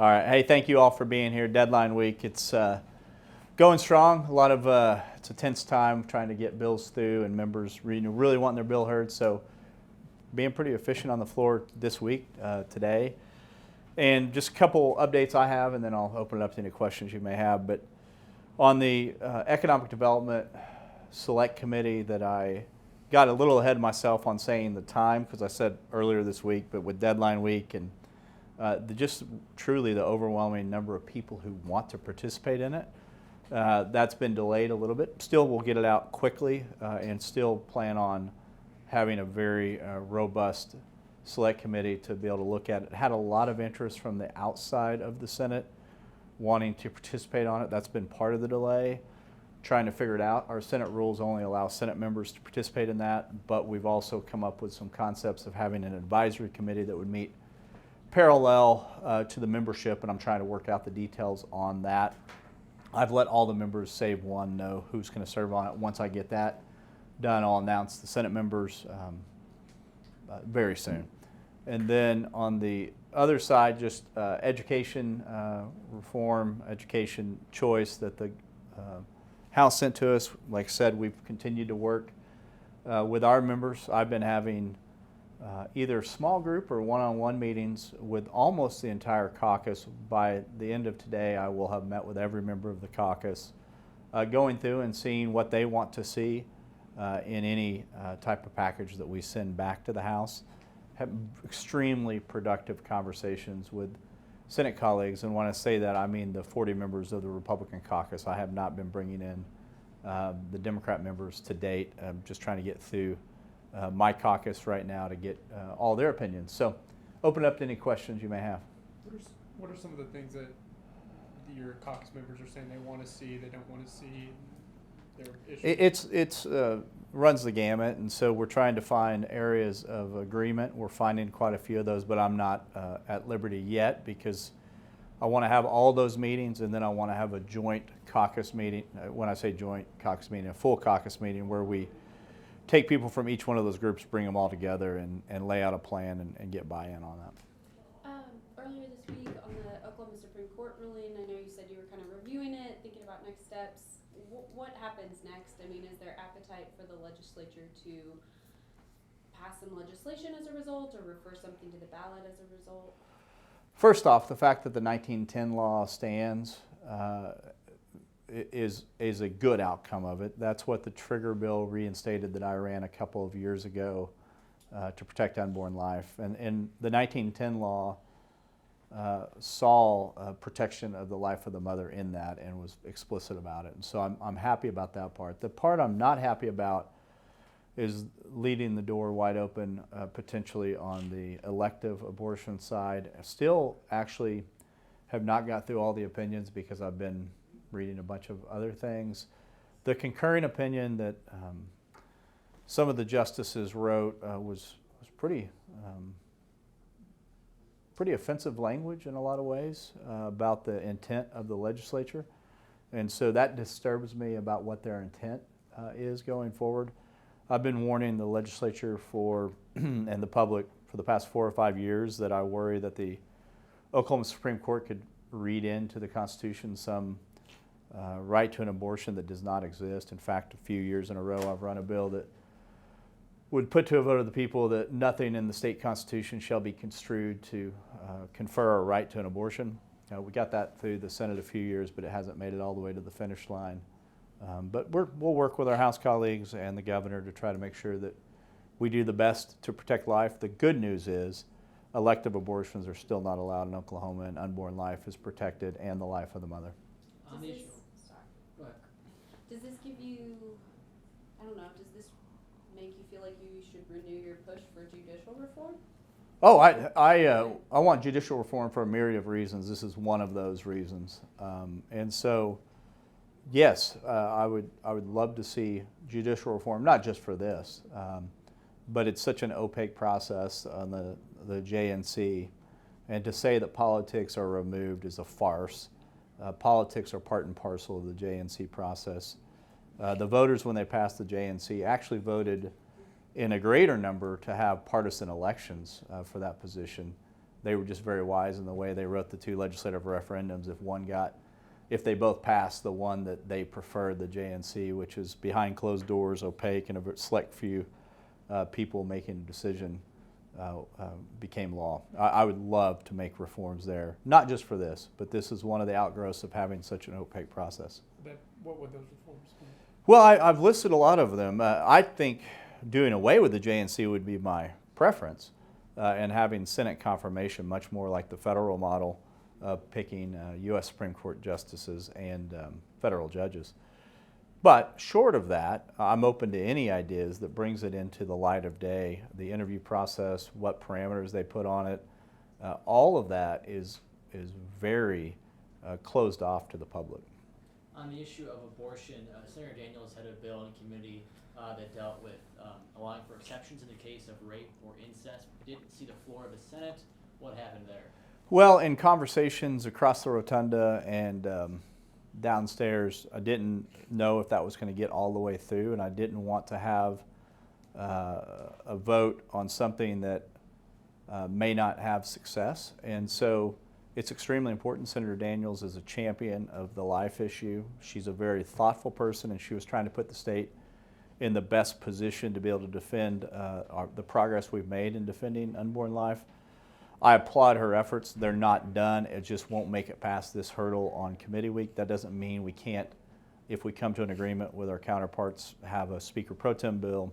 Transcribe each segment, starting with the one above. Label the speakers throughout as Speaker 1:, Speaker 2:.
Speaker 1: All right. Hey, thank you all for being here. Deadline week. It's going strong. A lot of it's a tense time trying to get bills through and members really wanting their bill heard. So being pretty efficient on the floor this week, today. And just a couple updates I have, and then I'll open it up to any questions you may have. But on the Economic Development Select Committee, that I got a little ahead of myself on saying the time, because I said earlier this week, but with deadline week and just truly the overwhelming number of people who want to participate in it, that's been delayed a little bit. Still, we'll get it out quickly and still plan on having a very robust select committee to be able to look at it. Had a lot of interest from the outside of the Senate wanting to participate on it. That's been part of the delay, trying to figure it out. Our Senate rules only allow Senate members to participate in that, but we've also come up with some concepts of having an advisory committee that would meet parallel to the membership, and I'm trying to work out the details on that. I've let all the members save one know who's going to serve on it. Once I get that done, I'll announce the Senate members very soon. And then on the other side, just education reform, education choice that the House sent to us. Like I said, we've continued to work with our members. I've been having either small group or one-on-one meetings with almost the entire caucus. By the end of today, I will have met with every member of the caucus, going through and seeing what they want to see in any type of package that we send back to the House. Have extremely productive conversations with Senate colleagues, and when I say that, I mean the 40 members of the Republican caucus. I have not been bringing in the Democrat members to date. I'm just trying to get through my caucus right now to get all their opinions. So open up to any questions you may have.
Speaker 2: What are some of the things that your caucus members are saying they want to see, they don't want to see, their issues?
Speaker 1: It's runs the gamut, and so we're trying to find areas of agreement. We're finding quite a few of those, but I'm not at liberty yet because I want to have all those meetings, and then I want to have a joint caucus meeting. When I say joint caucus meeting, a full caucus meeting where we take people from each one of those groups, bring them all together, and lay out a plan and get buy-in on that.
Speaker 3: Earlier this week on the Oklahoma Supreme Court ruling, I know you said you were kind of reviewing it, thinking about next steps. What happens next? I mean, is there appetite for the legislature to pass some legislation as a result, or refer something to the ballot as a result?
Speaker 1: First off, the fact that the 1910 law stands is a good outcome of it. That's what the trigger bill reinstated that I ran a couple of years ago to protect unborn life. And the 1910 law saw protection of the life of the mother in that and was explicit about it. And so I'm happy about that part. The part I'm not happy about is leaving the door wide open potentially on the elective abortion side. I still actually have not got through all the opinions because I've been reading a bunch of other things. The concurring opinion that some of the justices wrote was pretty offensive language in a lot of ways about the intent of the legislature. And so that disturbs me about what their intent is going forward. I've been warning the legislature and the public for the past 4 or 5 years that I worry that the Oklahoma Supreme Court could read into the Constitution some right to an abortion that does not exist. In fact, a few years in a row I've run a bill that would put to a vote of the people that nothing in the state constitution shall be construed to confer a right to an abortion. We got that through the Senate a few years, but it hasn't made it all the way to the finish line. But we'll work with our House colleagues and the governor to try to make sure that we do the best to protect life. The good news is elective abortions are still not allowed in Oklahoma, and unborn life is protected, and the life of the mother.
Speaker 3: Does this give you, I don't know, does this make you feel like you should renew your push for judicial reform?
Speaker 1: Oh, I want judicial reform for a myriad of reasons. This is one of those reasons. And so, yes, I would love to see judicial reform, not just for this, but it's such an opaque process on the JNC. And to say that politics are removed is a farce. Politics are part and parcel of the JNC process. The voters, when they passed the JNC, actually voted in a greater number to have partisan elections for that position they were just very wise in the way they wrote the two legislative referendums. If they both passed, the one that they preferred, the JNC, which is behind closed doors, opaque, and a select few people making a decision, became law. I would love to make reforms there, not just for this, but this is one of the outgrowths of having such an opaque process.
Speaker 2: What would those reforms be?
Speaker 1: Well, I've listed a lot of them. I think doing away with the JNC would be my preference, and having Senate confirmation much more like the federal model of picking U.S. Supreme Court justices and federal judges. But short of that, I'm open to any ideas that brings it into the light of day, the interview process, what parameters they put on it. All of that is very closed off to the public.
Speaker 4: On the issue of abortion, Senator Daniels had a bill in committee that dealt with allowing for exceptions in the case of rape or incest. We didn't see the floor of the Senate. What happened there?
Speaker 1: Well, in conversations across the rotunda and downstairs, I didn't know if that was going to get all the way through, and I didn't want to have a vote on something that may not have success. And so it's extremely important. Senator Daniels is a champion of the life issue. She's a very thoughtful person, and she was trying to put the state in the best position to be able to defend the progress we've made in defending unborn life. I applaud her efforts. They're not done. It just won't make it past this hurdle on committee week. That doesn't mean we can't, if we come to an agreement with our counterparts, have a Speaker Pro Tem bill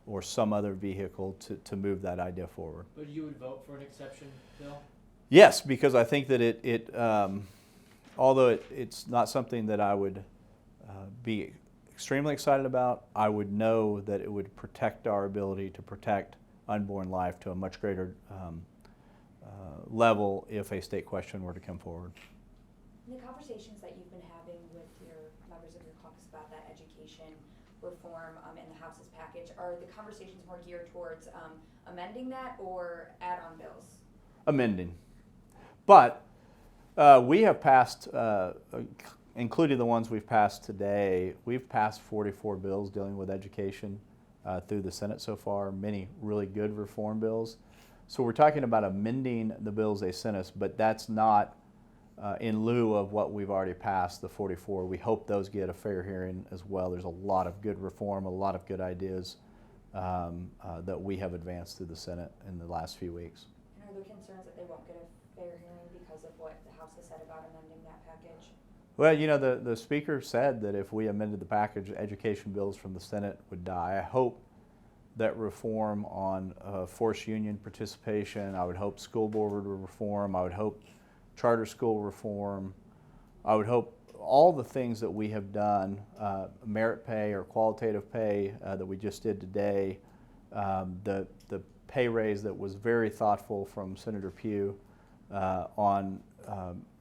Speaker 1: or some other vehicle to move that idea forward.
Speaker 4: But you would vote for an exception bill?
Speaker 1: Yes, because I think that although it's not something that I would be extremely excited about, I would know that it would protect our ability to protect unborn life to a much greater level if a state question were to come forward.
Speaker 5: In the conversations that you've been having with your members of your caucus about that education reform in the House's package, are the conversations more geared towards amending that or add-on bills?
Speaker 1: Amending. But we have passed, including the ones we've passed today, we've passed 44 bills dealing with education through the Senate so far, many really good reform bills. So we're talking about amending the bills they sent us, but that's not in lieu of what we've already passed, the 44. We hope those get a fair hearing as well. There's a lot of good reform, a lot of good ideas that we have advanced through the Senate in the last few weeks.
Speaker 5: And are there concerns that they won't get a fair hearing because of what the House has said about amending that package?
Speaker 1: Well, you know, the Speaker said that if we amended the package, education bills from the Senate would die. I hope that reform on forced union participation, I would hope school board reform, I would hope charter school reform, I would hope all the things that we have done, merit pay or qualitative pay that we just did today, the pay raise that was very thoughtful from Senator Pugh on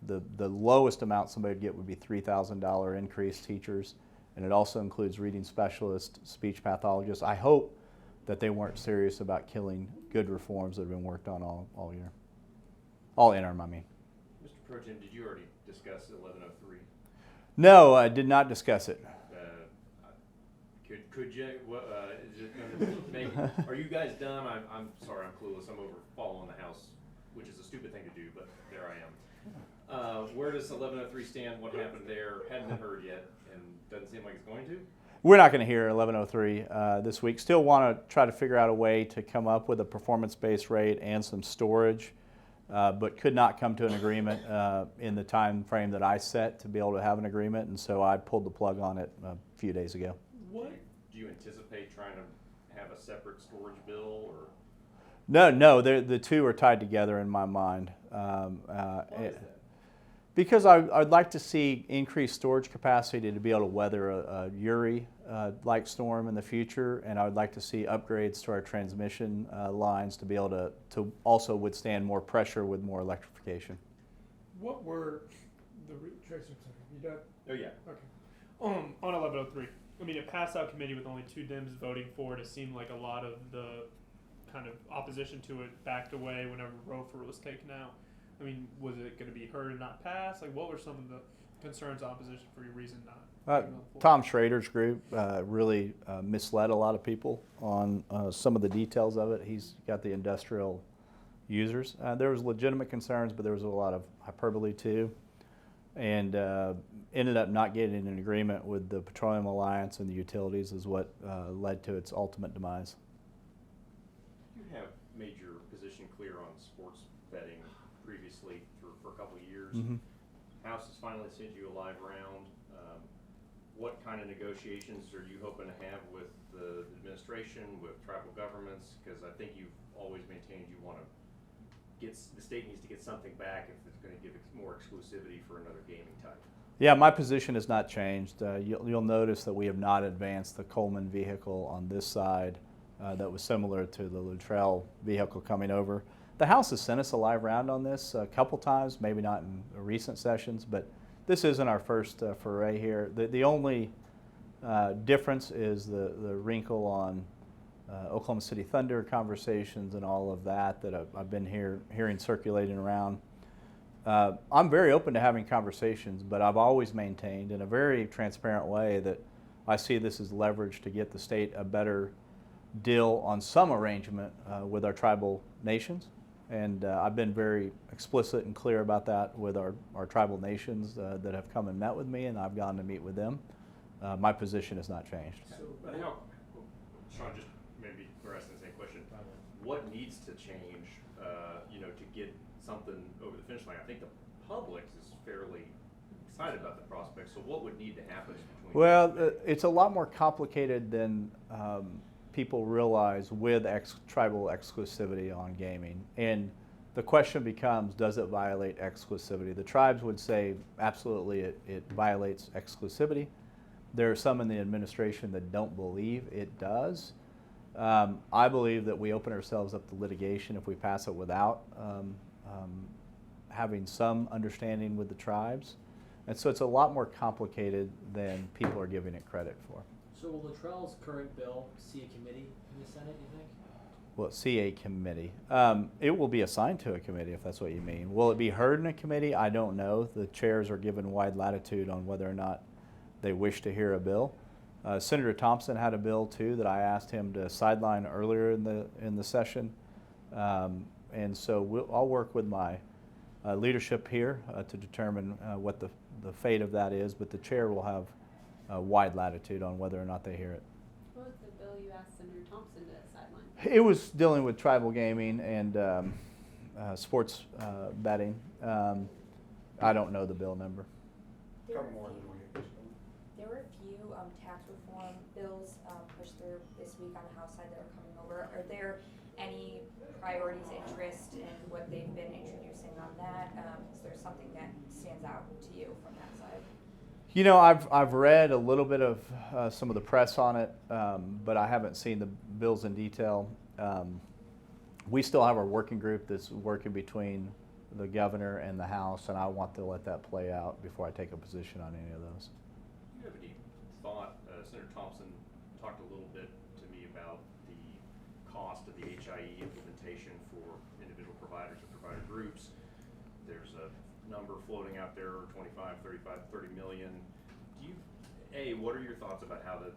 Speaker 1: the lowest amount somebody would get would be $3,000 increase teachers, and it also includes reading specialists, speech pathologists. I hope that they weren't serious about killing good reforms that have been worked on all year. All interim, I mean.
Speaker 6: Mr. Pro Tem, did you already discuss 1103?
Speaker 1: No, I did not discuss it.
Speaker 6: Could you, is it gonna make, are you guys done? I'm sorry, I'm clueless. I'm over following the House, which is a stupid thing to do, but there I am. Where does 1103 stand? What happened there? Hadn't been heard yet, and doesn't seem like it's going to.
Speaker 1: We're not going to hear 1103 this week. Still want to try to figure out a way to come up with a performance-based rate and some storage, but could not come to an agreement in the time frame that I set to be able to have an agreement, and so I pulled the plug on it a few days ago.
Speaker 6: What? Do you anticipate trying to have a separate storage bill, or?
Speaker 1: No, the two are tied together in my mind.
Speaker 6: Why is that?
Speaker 1: Because I'd like to see increased storage capacity to be able to weather a Uri-like storm in the future, and I would like to see upgrades to our transmission lines to be able to also withstand more pressure with more electrification.
Speaker 2: What were the Tracer? You done?
Speaker 6: Oh yeah.
Speaker 2: Okay. On 1103, I mean, it passed out committee with only 2 Dems voting for it. It seemed like a lot of the kind of opposition to it backed away whenever Rofer was taken out. I mean, was it going to be heard and not passed? Like, what were some of the concerns, opposition for your reason not?
Speaker 1: Tom Schrader's group really misled a lot of people on some of the details of it. He's got the industrial users. There was legitimate concerns, but there was a lot of hyperbole too, and ended up not getting an agreement with the Petroleum Alliance and the utilities is what led to its ultimate demise.
Speaker 6: You have made your position clear on sports betting previously for a couple of years.
Speaker 1: Mhm.
Speaker 6: House has finally sent you a live round. What kind of negotiations are you hoping to have with the administration, with tribal governments? Because I think you've always maintained you want to the state needs to get something back if it's going to give more exclusivity for another gaming type.
Speaker 1: Yeah, my position has not changed. You'll notice that we have not advanced the Coleman vehicle on this side that was similar to the Luttrell vehicle coming over. The House has sent us a live round on this a couple times, maybe not in recent sessions, but this isn't our first foray here. The only difference is the wrinkle on Oklahoma City Thunder conversations and all of that I've been hearing circulating around. I'm very open to having conversations, but I've always maintained in a very transparent way that I see this as leverage to get the state a better deal on some arrangement with our tribal nations. And I've been very explicit and clear about that with our tribal nations that have come and met with me, and I've gone to meet with them. My position has not changed.
Speaker 6: So, but how, Sean, just maybe we're asking the same question. What needs to change, to get something over the finish line? I think the public is fairly excited about the prospect. So, what would need to happen between?
Speaker 1: Well, it's a lot more complicated than people realize with tribal exclusivity on gaming. And the question becomes, does it violate exclusivity? The tribes would say absolutely it violates exclusivity. There are some in the administration that don't believe it does. I believe that we open ourselves up to litigation if we pass it without having some understanding with the tribes. And so it's a lot more complicated than people are giving it credit for.
Speaker 4: So will Luttrell's current bill see a committee in the Senate, you think?
Speaker 1: Well, see a committee. It will be assigned to a committee if that's what you mean. Will it be heard in a committee? I don't know. The chairs are given wide latitude on whether or not they wish to hear a bill. Senator Thompson had a bill too that I asked him to sideline earlier in the session, and so I'll work with my leadership here to determine what the fate of that is. But the chair will have wide latitude on whether or not they hear it.
Speaker 3: What was the bill you asked Senator Thompson to sideline?
Speaker 1: It was dealing with tribal gaming and sports betting. I don't know the bill number.
Speaker 5: There were a few tax reform bills pushed through this week on the House side that are coming over. Are there any priorities, interest in what they've been introducing on that? Is there something that stands out to you from that side?
Speaker 1: You know, I've read a little bit of some of the press on it, but I haven't seen the bills in detail. We still have our working group that's working between the governor and the House, and I want to let that play out before I take a position on any of those.
Speaker 6: Do you have any thought, Senator Thompson talked a little bit to me about the cost of the HIE implementation for individual providers and provider groups. There's a number floating out there, 25, 35, 30 million. Do you, what are your thoughts about how the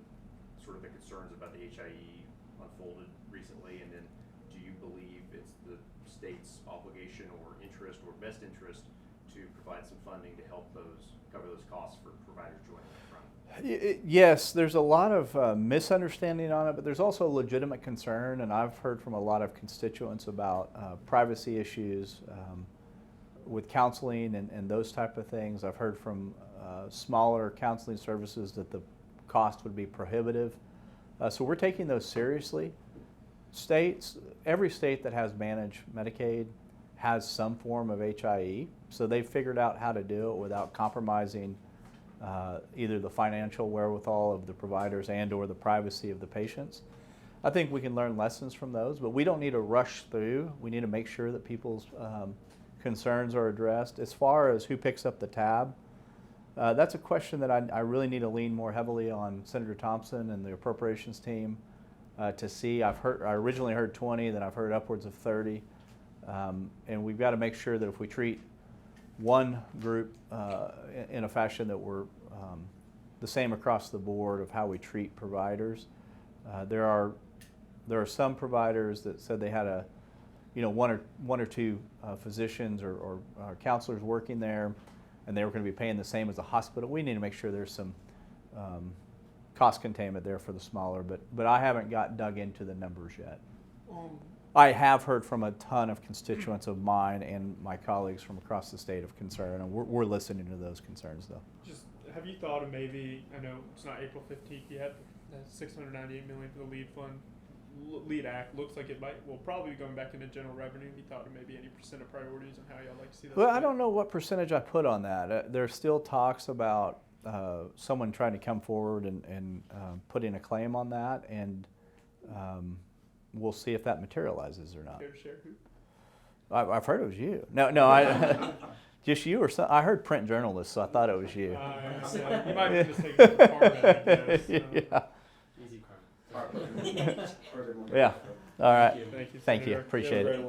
Speaker 6: concerns about the HIE unfolded recently, and then do you believe it's the state's obligation or interest or best interest to provide some funding to help cover those costs for providers joining up front?
Speaker 1: Yes, there's a lot of misunderstanding on it, but there's also a legitimate concern, and I've heard from a lot of constituents about privacy issues with counseling and those type of things. I've heard from smaller counseling services that the cost would be prohibitive. So we're taking those seriously. Every state that has managed Medicaid has some form of HIE, so they've figured out how to do it without compromising either the financial wherewithal of the providers and or the privacy of the patients. I think we can learn lessons from those, but we don't need to rush through. We need to make sure that people's concerns are addressed. As far as who picks up the tab, that's a question that I really need to lean more heavily on Senator Thompson and the appropriations team to see. I originally heard 20, then I've heard upwards of 30. And we've got to make sure that if we treat one group in a fashion that we're the same across the board of how we treat providers. There are some providers that said they had one or two physicians or counselors working there, and they were going to be paying the same as the hospital. We need to make sure there's some cost containment there for the smaller, but I haven't got dug into the numbers yet. I have heard from a ton of constituents of mine and my colleagues from across the state of concern, and we're listening to those concerns, though.
Speaker 2: Just have you thought of maybe? I know it's not April 15th yet. But that's $698 million for the lead fund, lead act looks like it will probably be going back into general revenue. Have you thought of maybe any percent of priorities and how y'all like to see that?
Speaker 1: Well, I don't know what percentage I put on that. There's still talks about someone trying to come forward and put in a claim on that, and we'll see if that materializes or not.
Speaker 2: Care to share who?
Speaker 1: I've heard it was you. No, I just you or some. I heard print journalist, so I thought it was you.
Speaker 2: Yeah, you might be mistaken for the department, I guess.
Speaker 1: Yeah.
Speaker 4: Easy, Carmen.
Speaker 1: Yeah. All right.
Speaker 2: Thank you.
Speaker 1: Thank you.
Speaker 2: Senator.
Speaker 1: Appreciate
Speaker 2: have a
Speaker 1: it.
Speaker 2: great one.